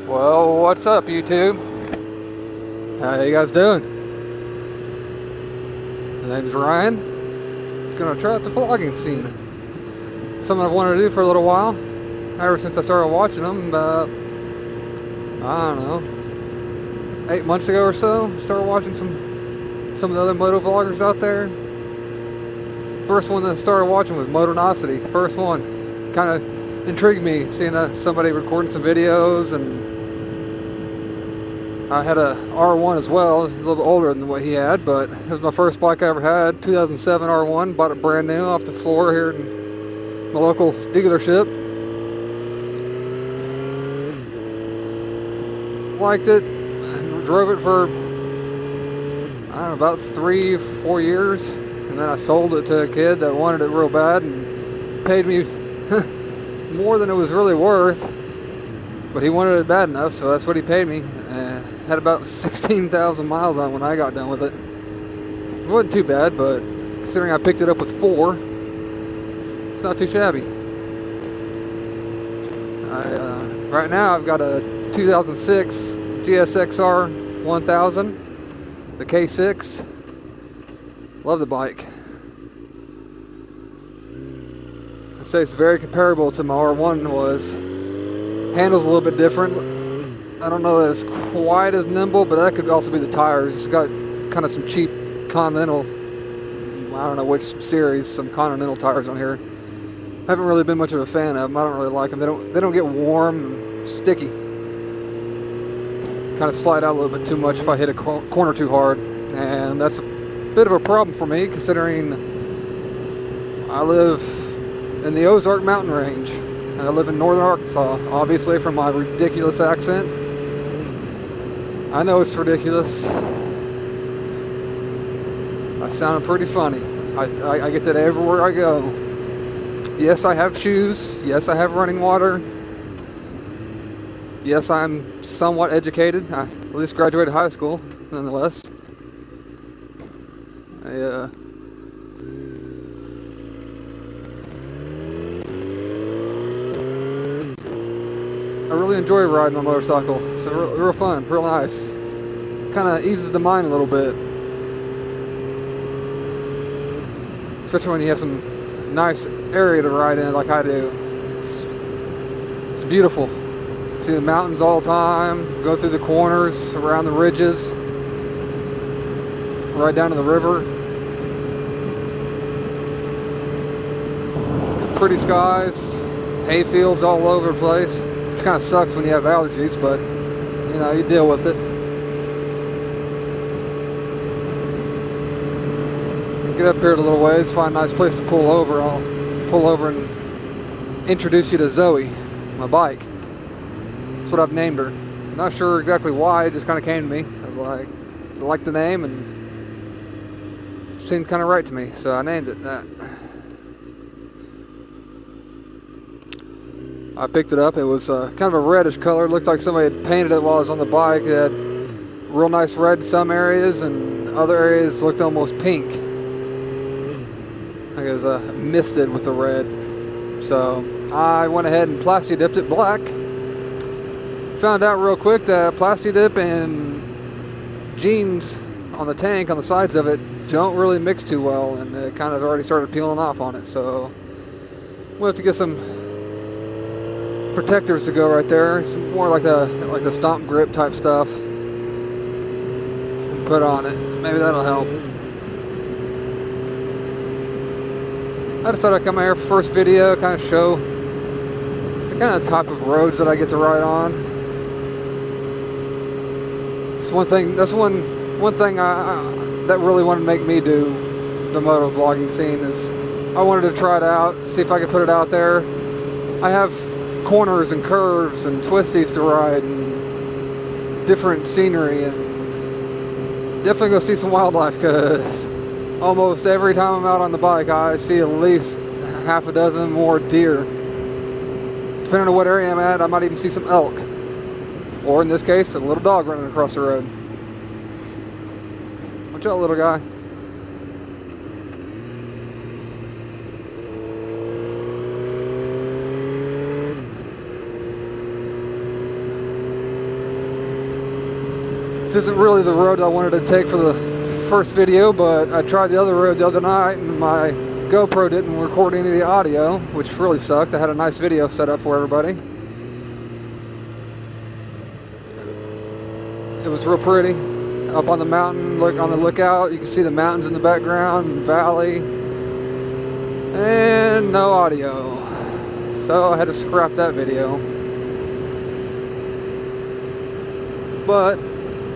Well, what's up, YouTube? How you guys doing? My name's Ryan. Gonna try out the vlogging scene. Something I've wanted to do for a little while. Ever since I started watching them about, I don't know, 8 months ago or so. Started watching some of the other motovloggers out there. First one that I started watching was Motonosity. First one. Kind of intrigued me, seeing somebody recording some videos, and I had a R1 as well, a little bit older than what he had, but it was my first bike I ever had, 2007 R1, bought it brand new off the floor here in my local dealership. Liked it, and drove it for, I don't know, about 3-4 years, and then I sold it to a kid that wanted it real bad and paid me more than it was really worth, but he wanted it bad enough, so that's what he paid me. Had about 16,000 miles on when I got done with it. It wasn't too bad, but considering I picked it up with 4, it's not too shabby. Right now I've got a 2006 GSXR 1000, the K6. Love the bike. I'd say it's very comparable to my R1 was. Handles a little bit different. I don't know that it's quite as nimble, but that could also be the tires. It's got kind of some cheap Continental, I don't know which series, some Continental tires on here. I haven't really been much of a fan of them. I don't really like them. They don't get warm and sticky. Kind of slide out a little bit too much if I hit a corner too hard, and that's a bit of a problem for me considering I live in the Ozark mountain range. I live in northern Arkansas, obviously from my ridiculous accent. I know it's ridiculous. I sound pretty funny. I get that everywhere I go. Yes, I have shoes. Yes, I have running water. Yes, I'm somewhat educated. I at least graduated high school, nonetheless. I really enjoy riding a motorcycle. It's real fun, real nice. Kind of eases the mind a little bit. Especially when you have some nice area to ride in like I do. It's beautiful. See the mountains all the time, go through the corners, around the ridges, right down to the river. Pretty skies, hay fields all over the place. Which kind of sucks when you have allergies, but you know, you deal with it. Get up here a little ways, find a nice place to pull over. I'll pull over and introduce you to Zoe, my bike. That's what I've named her. Not sure exactly why, it just kind of came to me. I liked the name and it seemed kind of right to me, so I named it that. I picked it up. It was kind of a reddish color. It looked like somebody had painted it while I was on the bike. It had real nice red in some areas, and other areas looked almost pink. Like it was misted with the red. So I went ahead and plasti dipped it black. Found out real quick that plasti dip and jeans on the tank, on the sides of it, don't really mix too well, and it kind of already started peeling off on it. So we'll have to get some protectors to go right there, some more like the stomp grip type stuff, and put on it. Maybe that'll help. I just thought I'd come out here for first video, kind of show the kind of type of roads that I get to ride on. It's one thing. That's one thing that really wanted to make me do the moto vlogging scene is I wanted to try it out, see if I could put it out there. I have corners and curves and twisties to ride and different scenery, and definitely go see some wildlife, because almost every time I'm out on the bike I see at least half a dozen more deer. Depending on what area I'm at, I might even see some elk, or in this case a little dog running across the road. Watch out, little guy. This isn't really the road I wanted to take for the first video, but I tried the other road the other night and my GoPro didn't record any of the audio, which really sucked. I had a nice video set up for everybody. It was real pretty. Up on the mountain, look on the lookout, you can see the mountains in the background, valley, and no audio. So I had to scrap that video. But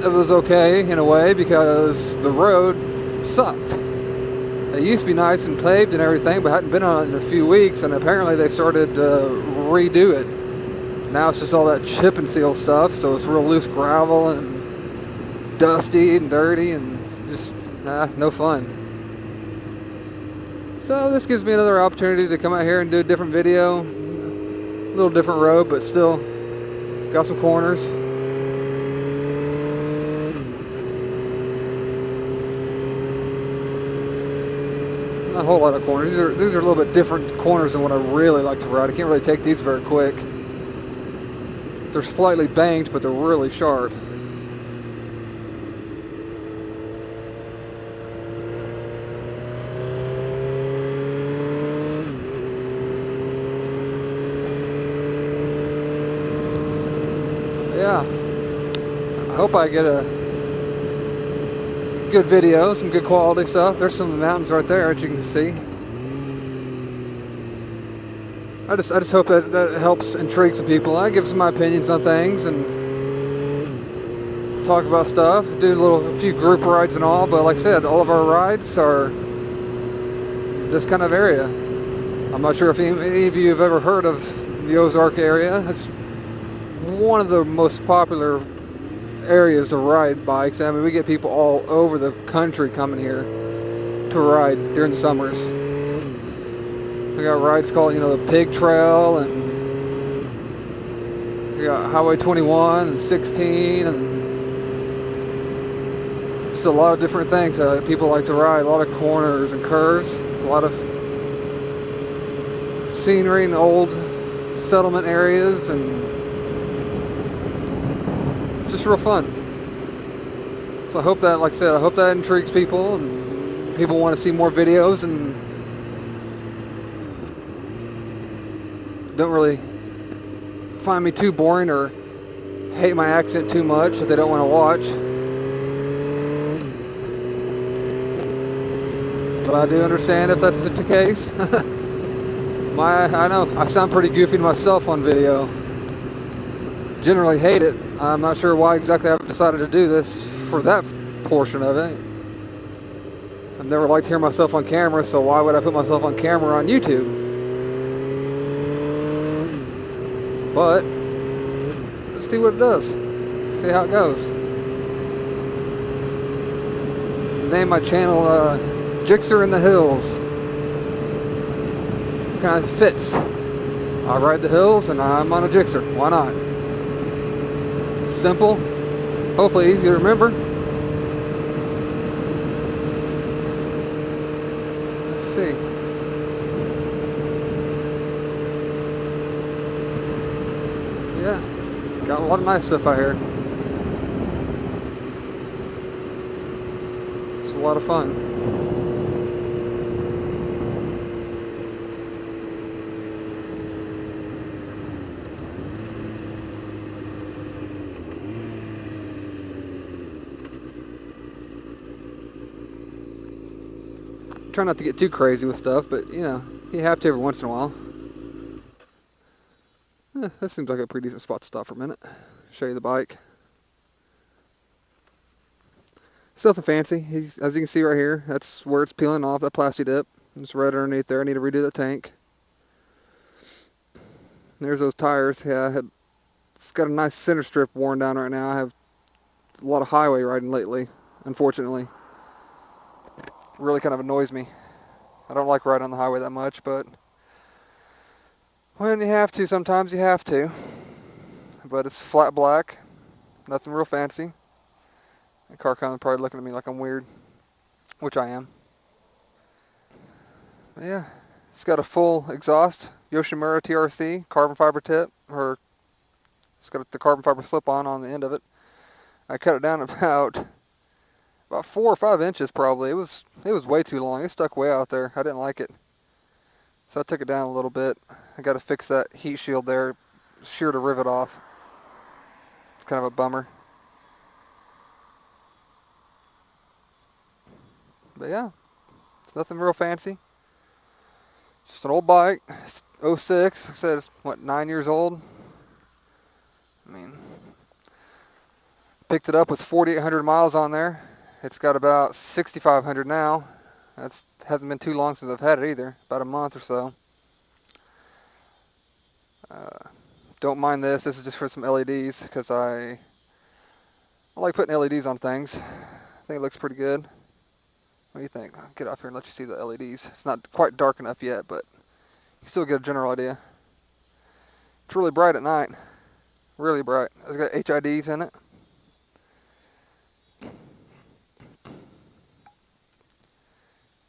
it was okay in a way because the road sucked. It used to be nice and paved and everything, but hadn't been on it in a few weeks, and apparently they started to redo it. Now it's just all that chip and seal stuff, so it's real loose gravel and dusty and dirty and just no fun. So this gives me another opportunity to come out here and do a different video. A little different road, but still got some corners. Not a whole lot of corners. These are a little bit different corners than what I really like to ride. I can't really take these very quick. They're slightly banked, but they're really sharp. Yeah, I hope I get a good video, some good quality stuff. There's some of the mountains right there, as you can see. I just hope that helps intrigue some people. I give some of my opinions on things and talk about stuff. Do a few group rides and all, but like I said, all of our rides are this kind of area. I'm not sure if any of you have ever heard of the Ozark area. It's one of the most popular areas to ride bikes. I mean, we get people all over the country coming here to ride during the summers. We got rides called, the Pig Trail, and we got Highway 21 and 16, and just a lot of different things that people like to ride. A lot of corners and curves, a lot of scenery and old settlement areas, and just real fun. So I hope that, like I said, I hope that intrigues people and people want to see more videos and don't really find me too boring or hate my accent too much if they don't want to watch. But I do understand if that's the case. I know I sound pretty goofy to myself on video. Generally hate it. I'm not sure why exactly I've decided to do this for that portion of it. I've never liked to hear myself on camera, so why would I put myself on camera on YouTube? But let's see what it does. See how it goes. Name my channel Jixer in the Hills. Kind of fits. I ride the hills and I'm on a Jixer. Why not? It's simple, hopefully easy to remember. Let's see. Yeah, got a lot of nice stuff out here. It's a lot of fun. Try not to get too crazy with stuff, but you have to every once in a while. That seems like a pretty decent spot to stop for a minute. Show you the bike. It's nothing fancy. As you can see right here, that's where it's peeling off, that plastic dip. It's right underneath there. I need to redo the tank. There's those tires. Yeah, it's got a nice center strip worn down right now. I have a lot of highway riding lately, unfortunately. Really kind of annoys me. I don't like riding on the highway that much, but when you have to, sometimes you have to. But it's flat black, nothing real fancy. The car kind of probably looking at me like I'm weird, which I am. But yeah, it's got a full exhaust, Yoshimura TRC, carbon fiber tip, or it's got the carbon fiber slip on the end of it. I cut it down about 4 or 5 inches probably. It was way too long. It stuck way out there. I didn't like it. So I took it down a little bit. I got to fix that heat shield there. Sheared a rivet off. It's kind of a bummer. But yeah, it's nothing real fancy. Just an old bike. It's 06. Like I said, it's what, 9 years old? I mean, picked it up with 4,800 miles on there. It's got about 6,500 now. That's hasn't been too long since I've had it either. About a month or so. Don't mind this. This is just for some LEDs because I like putting LEDs on things. I think it looks pretty good. What do you think? I'll get off here and let you see the LEDs. It's not quite dark enough yet, but you can still get a general idea. It's really bright at night. Really bright. It's got HIDs in it.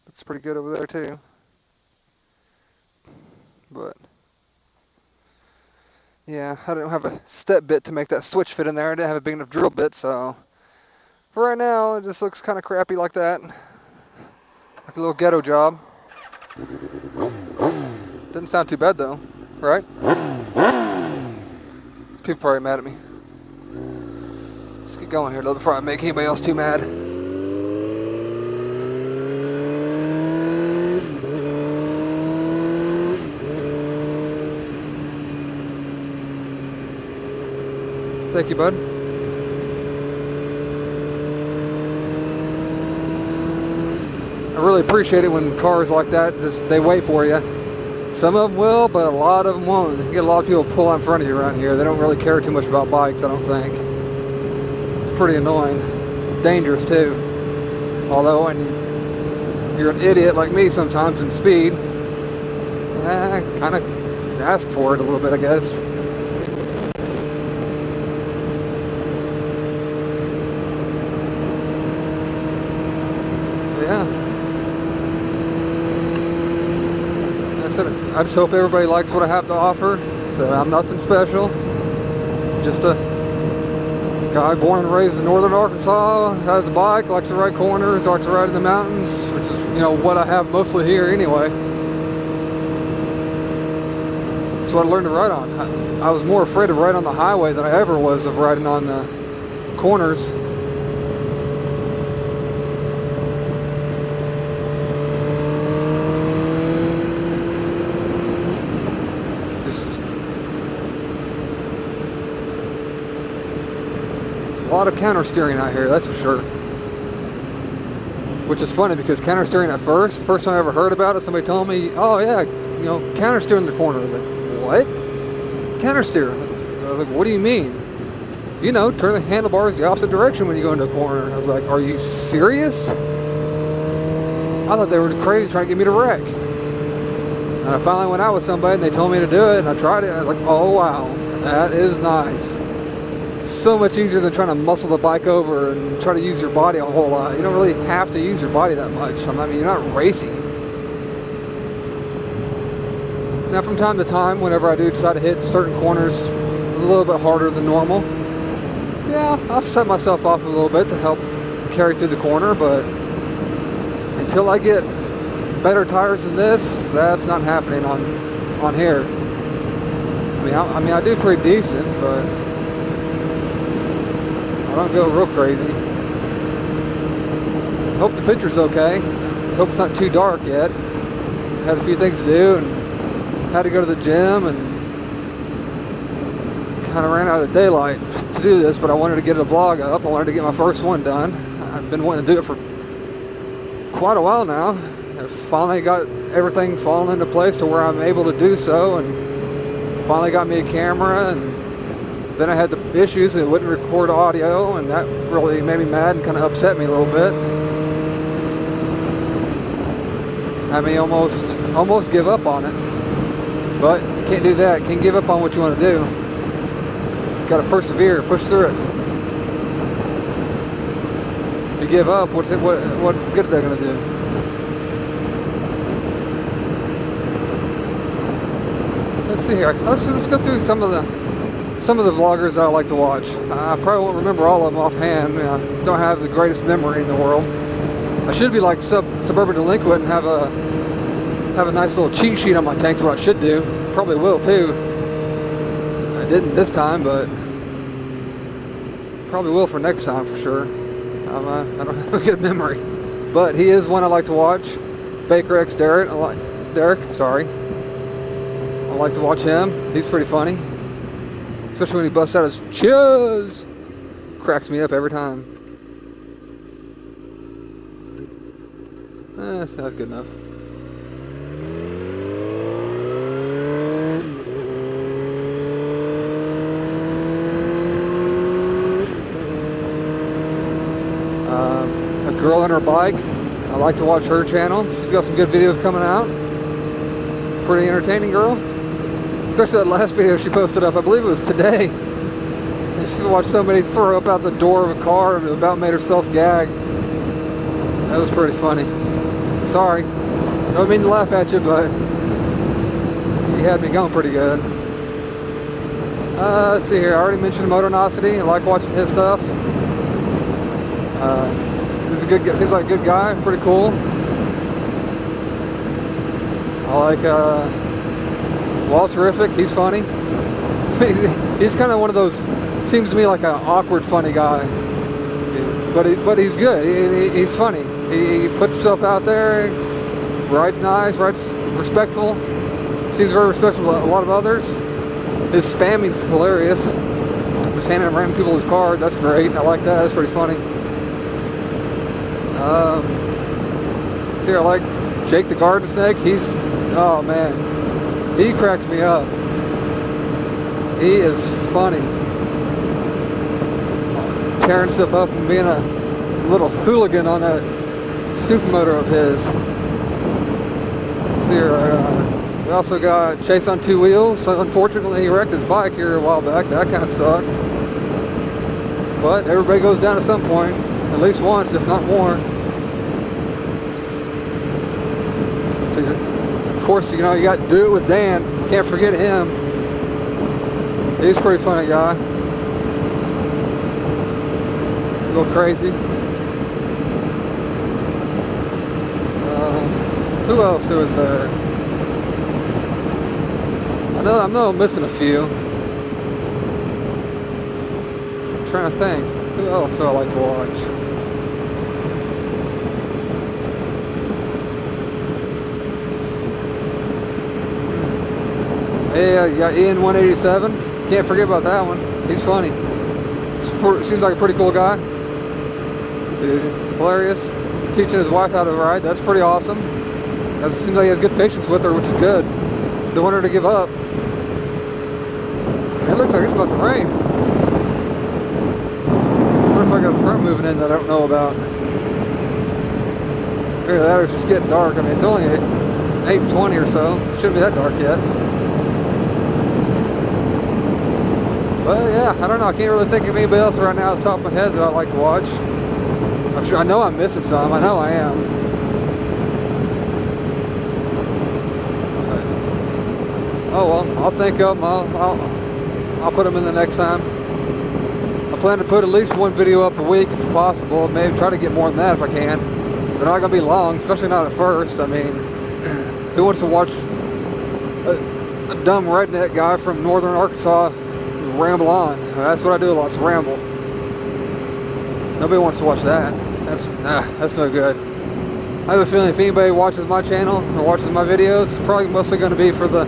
Looks pretty good over there too. But yeah, I didn't have a step bit to make that switch fit in there. I didn't have a big enough drill bit, so for right now it just looks kind of crappy like that. Like a little ghetto job. Didn't sound too bad though, right? People probably mad at me. Let's get going here a little before I make anybody else too mad. Thank you, bud. I really appreciate it when cars like that they wait for you. Some of them will, but a lot of them won't. You get a lot of people pull out in front of you around here. They don't really care too much about bikes, I don't think. It's pretty annoying. Dangerous too. Although when you're an idiot like me sometimes in speed, kind of ask for it a little bit, I guess. I just hope everybody likes what I have to offer. So I'm nothing special. Just a guy born and raised in northern Arkansas, has a bike, likes to ride corners, likes to ride in the mountains, which is, you know, what I have mostly here anyway. That's what I learned to ride on. I was more afraid of riding on the highway than I ever was of riding on the corners. A lot of counter steering out here, that's for sure. Which is funny because counter steering at first time I ever heard about it, somebody told me, oh yeah, you know, counter steer in the corner. I was like, what? Counter steer? I was like, what do you mean? You know, turn the handlebars the opposite direction when you go into a corner. I was like, are you serious? I thought they were crazy trying to get me to wreck. And I finally went out with somebody and they told me to do it and I tried it. I was like, oh wow, that is nice. So much easier than trying to muscle the bike over and try to use your body a whole lot. You don't really have to use your body that much. I mean, you're not racing. Now, from time to time, whenever I do decide to hit certain corners a little bit harder than normal, yeah, I'll set myself off a little bit to help carry through the corner, but until I get better tires than this, that's not happening on here. I mean, I do pretty decent, but I don't go real crazy. Hope the picture's okay. Hope it's not too dark yet. Had a few things to do and had to go to the gym and kind of ran out of daylight to do this, but I wanted to get a vlog up. I wanted to get my first one done. I've been wanting to do it for quite a while now. I finally got everything falling into place to where I'm able to do so, and finally got me a camera, and then I had the issues and it wouldn't record audio, and that really made me mad and kind of upset me a little bit. Had me almost give up on it. But you can't do that. You can't give up on what you want to do. You gotta persevere, push through it. If you give up, what good is that gonna do? Let's see here. Let's go through some of the some of the vloggers I like to watch. I probably won't remember all of them offhand. I don't have the greatest memory in the world. I should be like Suburban Delinquent and have a nice little cheat sheet on my tanks, what I should do. Probably will too. I didn't this time, but probably will for next time for sure. I don't have a good memory. But he is one I like to watch. Baker X Derek, sorry. I like to watch him. He's pretty funny. Especially when he busts out his cheers. Cracks me up every time. That's good enough. A girl on her bike. I like to watch her channel. She's got some good videos coming out. Pretty entertaining girl. Especially that last video she posted up, I believe it was today. And she watched somebody throw up out the door of a car and about made herself gag. That was pretty funny. Sorry. Don't mean to laugh at you, but he had me going pretty good. Let's see here. I already mentioned Motonosity. I like watching his stuff. He's a good guy. Seems like a good guy. Pretty cool. I like Wall Terrific. He's funny. He's kind of one of those. Seems to me like an awkward, funny guy. But he's good. He's funny. He puts himself out there. Rides nice. Rides respectful. Seems very respectful to a lot of others. His spamming's hilarious. Just handing random people his card. That's great. I like that. That's pretty funny. See, I like Jake the Garden Snake. Oh man, he cracks me up. He is funny. Tearing stuff up and being a little hooligan on that supermoto of his. See here, we also got Chase on Two Wheels. So unfortunately, he wrecked his bike here a while back. That kind of sucked. But everybody goes down at some point, at least once, if not more. Of course, you know, you got to do it with Dan. Can't forget him. He's a pretty funny guy. A little crazy. Who else was there? I know I'm missing a few. I'm trying to think. Who else do I like to watch? Yeah, you got Ian 187. Can't forget about that one. He's funny. Seems like a pretty cool guy. Hilarious. Teaching his wife how to ride. That's pretty awesome. It seems like he has good patience with her, which is good. Don't want her to give up. It looks like it's about to rain. I wonder if I got a front moving in that I don't know about. Look at that, it's just getting dark. I mean, it's only 8:20 or so. Shouldn't be that dark yet. But yeah, I don't know. I can't really think of anybody else right now off the top of my head that I'd like to watch. I know I'm missing some. I know I am. Oh well, I'll think of them. I'll put them in the next time. I plan to put at least one video up a week if possible. Maybe try to get more than that if I can. They're not going to be long, especially not at first. I mean, who wants to watch a dumb redneck guy from northern Arkansas ramble on? That's what I do a lot, is ramble. Nobody wants to watch that. That's no good. I have a feeling if anybody watches my channel or watches my videos, it's probably mostly going to be for the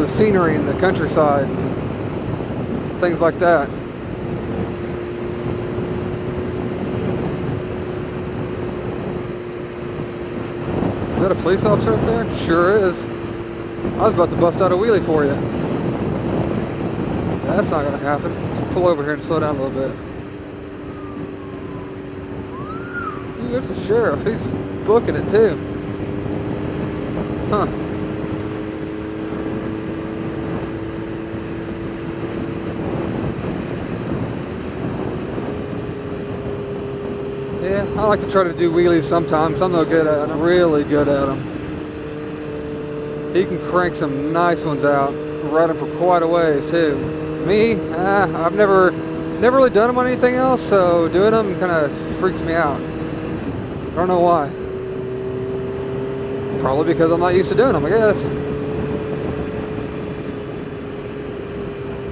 scenery and the countryside, things like that. Is that a police officer up there? Sure is. I was about to bust out a wheelie for you. That's not going to happen. Let's pull over here and slow down a little bit. Ooh, there's the sheriff. He's booking it too. Huh. Yeah, I like to try to do wheelies sometimes. I'm no good at them. I'm really good at them. He can crank some nice ones out. Ride them for quite a ways too. Me, I've never really done them on anything else, so doing them kind of freaks me out. I don't know why. Probably because I'm not used to doing them, I guess.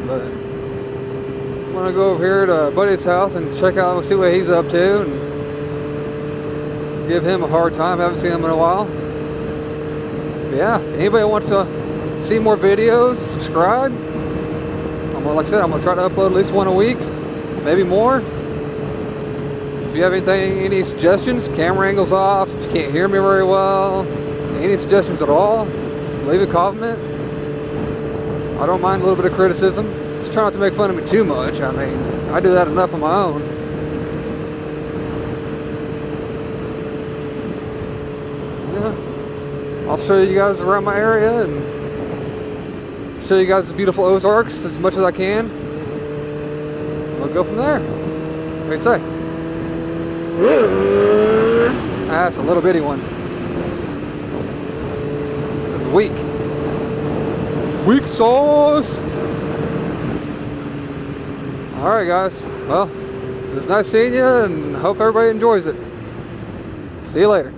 But I'm gonna go over here to Buddy's house and check out and see what he's up to and give him a hard time. Haven't seen him in a while. But yeah, anybody wants to see more videos, subscribe. Like I said, I'm gonna try to upload at least one a week, maybe more. If you have any suggestions, camera angles off, if you can't hear me very well, any suggestions at all, leave a comment. I don't mind a little bit of criticism. Just try not to make fun of me too much. I mean, I do that enough on my own. Yeah, I'll show you guys around my area and show you guys the beautiful Ozarks as much as I can. We'll go from there. What do you say? That's a little bitty one. Weak. Weak sauce! Alright guys, well, it was nice seeing you and hope everybody enjoys it. See you later.